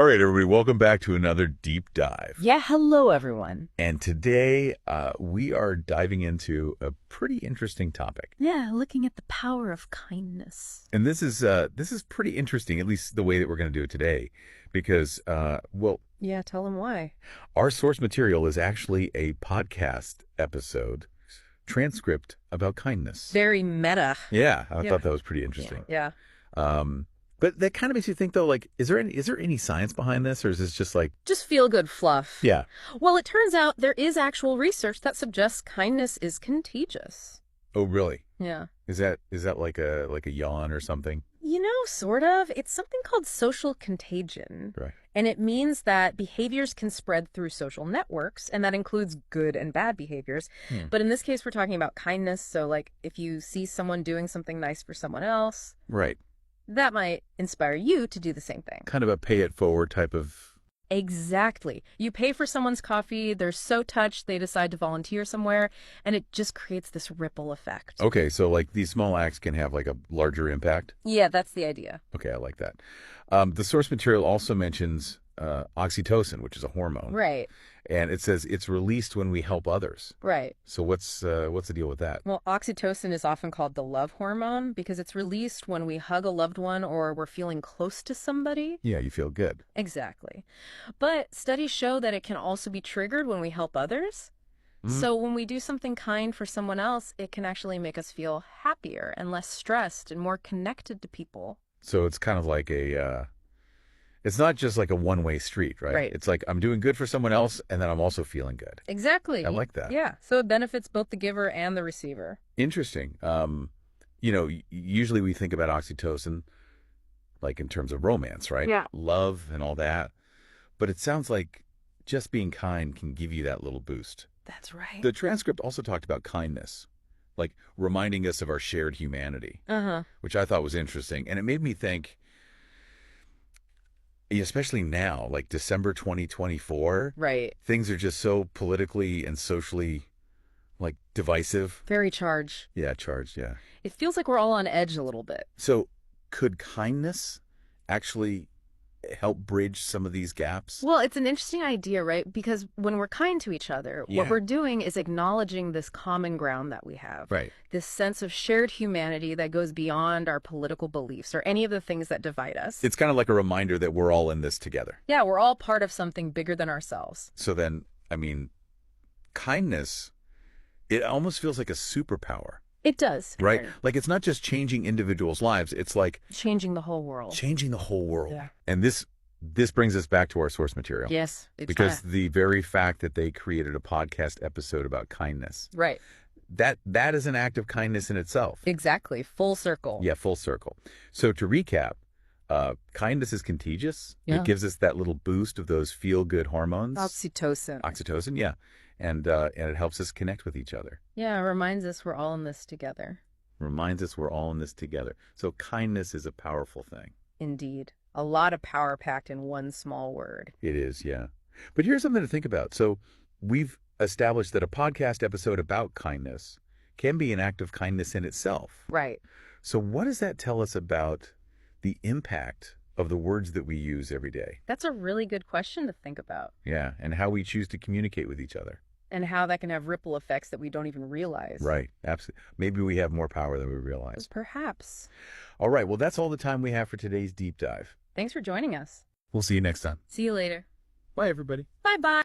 All right, everybody, welcome back to another deep dive. Yeah, hello everyone. And today we are diving into a pretty interesting topic. Yeah, looking at the power of kindness. And this is pretty interesting, at least the way that we're going to do it today, because Yeah, tell them why. our source material is actually a podcast episode transcript about kindness. Very meta. Yeah, I Yeah. thought that was pretty interesting. Yeah. But that kind of makes you think, though, like, is there any science behind this, or is this just like, Just feel good fluff. yeah, Well, it turns out there is actual research that suggests kindness is contagious. oh, really? Yeah. Is that like a yawn or something? Sort of. It's something called social contagion. Right. And it means that behaviors can spread through social networks, and that includes good and bad behaviors. Hmm. But in this case, we're talking about kindness. So, like, if you see someone doing something nice for someone else, Right. that might inspire you to do the same thing. Kind of a pay it forward type of. Exactly. You pay for someone's coffee, they're so touched they decide to volunteer somewhere, and it just creates this ripple effect. Okay, so like these small acts can have like a larger impact. Yeah, that's the idea. Okay, I like that. The source material also mentions oxytocin, which is a hormone, Right, and it says it's released when we help others. right. So what's the deal with that? Well, oxytocin is often called the love hormone because it's released when we hug a loved one or we're feeling close to somebody. Yeah, you feel good. Exactly. But studies show that it can also be triggered when we help others. So when we do something kind for someone else, it can actually make us feel happier and less stressed and more connected to people. So it's kind of like it's not just like a one-way street, right? Right. It's like I'm doing good for someone else, and then I'm also feeling good. Exactly. I like that. Yeah. So it benefits both the giver and the receiver. Interesting. Usually we think about oxytocin like in terms of romance, right? Yeah. Love and all that. But it sounds like just being kind can give you that little boost. That's right. The transcript also talked about kindness, like reminding us of our shared humanity, Uh-huh. which I thought was interesting. And it made me think, especially now, like December 2024, Right. things are just so politically and socially like divisive. Very charged. Yeah, charged, yeah. It feels like we're all on edge a little bit. So could kindness actually help bridge some of these gaps? Well, it's an interesting idea, right? Because when we're kind to each other, Yeah. what we're doing is acknowledging this common ground that we have. Right. This sense of shared humanity that goes beyond our political beliefs or any of the things that divide us. It's kind of like a reminder that we're all in this together. Yeah, we're all part of something bigger than ourselves. So then, I mean, kindness, it almost feels like a superpower, It does. right? Like it's not just changing individuals' lives, it's like Changing the whole world. changing the whole world. Yeah. And this brings us back to our source material. Yes. Because the very fact that they created a podcast episode about kindness, Right. that is an act of kindness in itself. Exactly. Full circle. Yeah, full circle. So to recap, kindness is contagious. Yeah. It gives us that little boost of those feel-good hormones. Oxytocin. Oxytocin, yeah. And it helps us connect with each other. Yeah, it reminds us we're all in this together. Reminds us we're all in this together. So kindness is a powerful thing. Indeed. A lot of power packed in one small word. It is, yeah. But here's something to think about. So we've established that a podcast episode about kindness can be an act of kindness in itself. Right. So what does that tell us about the impact of the words that we use every day? That's a really good question to think about. Yeah, and how we choose to communicate with each other. And how that can have ripple effects that we don't even realize. Right, absolutely. Maybe we have more power than we realize. Perhaps. All right, well, that's all the time we have for today's deep dive. Thanks for joining us. We'll see you next time. See you later. Bye, everybody. Bye-bye.